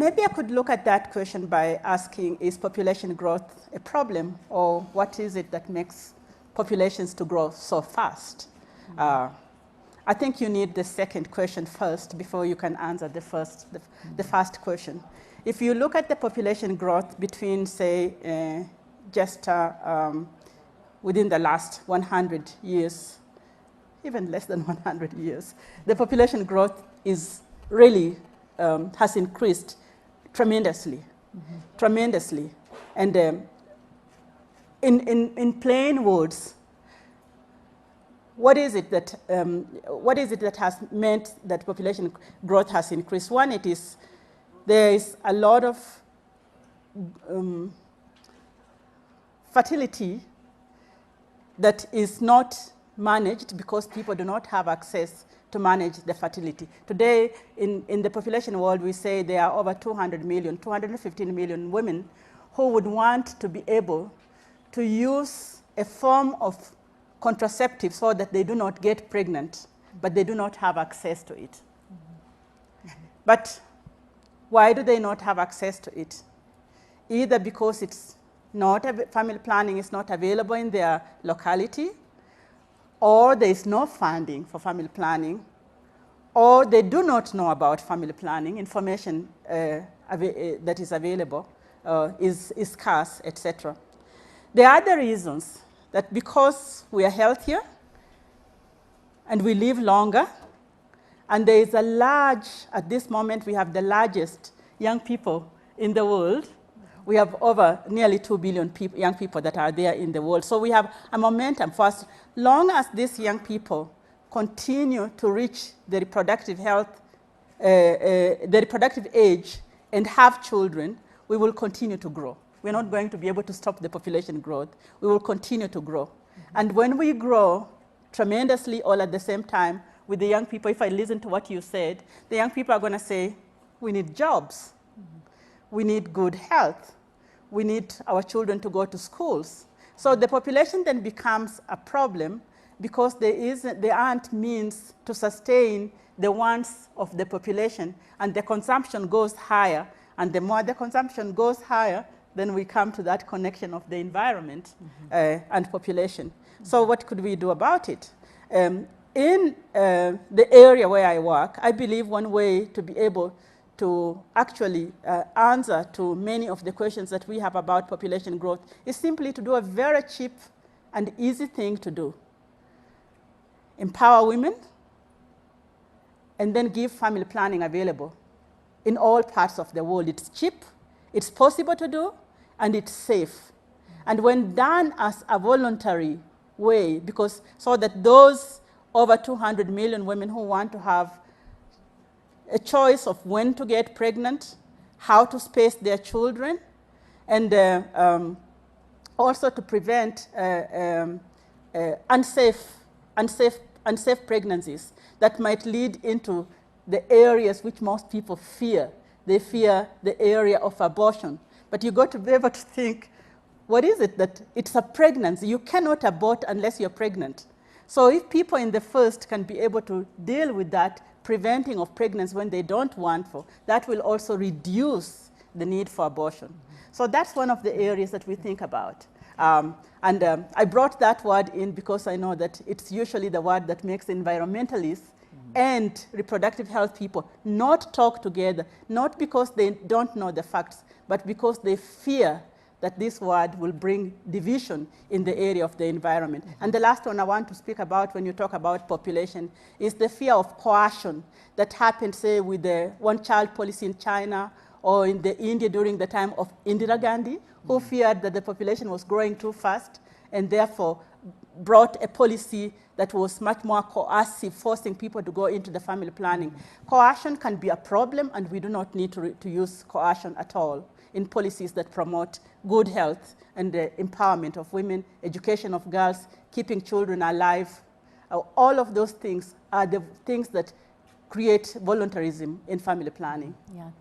maybe I could look at that question by asking, is population growth a problem, or what is it that makes populations to grow so fast? I think you need the second question first before you can answer the first question. If you look at the population growth between, say, just within the last 100 years, even less than 100 years, the population growth is really has increased tremendously, tremendously. And in plain words, what is it that has meant that population growth has increased? One, it is there is a lot of fertility that is not managed because people do not have access to manage the fertility. Today, in the population world, we say there are over 200 million, 215 million women who would want to be able to use a form of contraceptive so that they do not get pregnant, but they do not have access to it. But why do they not have access to it? Either because it's not, family planning is not available in their locality, or there is no funding for family planning, or they do not know about family planning. Information that is available is scarce, etc. There are other reasons that because we are healthier and we live longer, and there is a large, at this moment we have the largest young people in the world. We have over nearly 2 billion young people that are there in the world. So we have a momentum for as long as these young people continue to reach the reproductive health, the reproductive age and have children, we will continue to grow. We're not going to be able to stop the population growth. We will continue to grow. And when we grow tremendously all at the same time with the young people, if I listen to what you said, the young people are going to say, we need jobs. We need good health. We need our children to go to schools. So the population then becomes a problem because there aren't means to sustain the wants of the population, and the consumption goes higher. And the more the consumption goes higher, then we come to that connection of the environment and population. So what could we do about it? In the area where I work, I believe one way to be able to actually answer to many of the questions that we have about population growth is simply to do a very cheap and easy thing to do. Empower women and then give family planning available in all parts of the world. It's cheap, it's possible to do, and it's safe. And when done as a voluntary way, because so that those over 200 million women who want to have a choice of when to get pregnant, how to space their children, and also to prevent unsafe pregnancies that might lead into the areas which most people fear. They fear the area of abortion. But you've got to be able to think, what is it that it's a pregnancy? You cannot abort unless you're pregnant. So if people in the first can be able to deal with that, preventing of pregnancy when they don't want for, that will also reduce the need for abortion. So that's one of the areas that we think about. I brought that word in because I know that it's usually the word that makes environmentalists and reproductive health people not talk together, not because they don't know the facts, but because they fear that this word will bring division in the area of the environment. And the last one I want to speak about when you talk about population is the fear of coercion that happened, say, with the one-child policy in China or in India during the time of Indira Gandhi, who feared that the population was growing too fast and therefore brought a policy that was much more coercive, forcing people to go into the family planning. Coercion can be a problem, and we do not need to use coercion at all in policies that promote good health and the empowerment of women, education of girls, keeping children alive. All of those things are the things that create voluntarism in family planning. Yeah.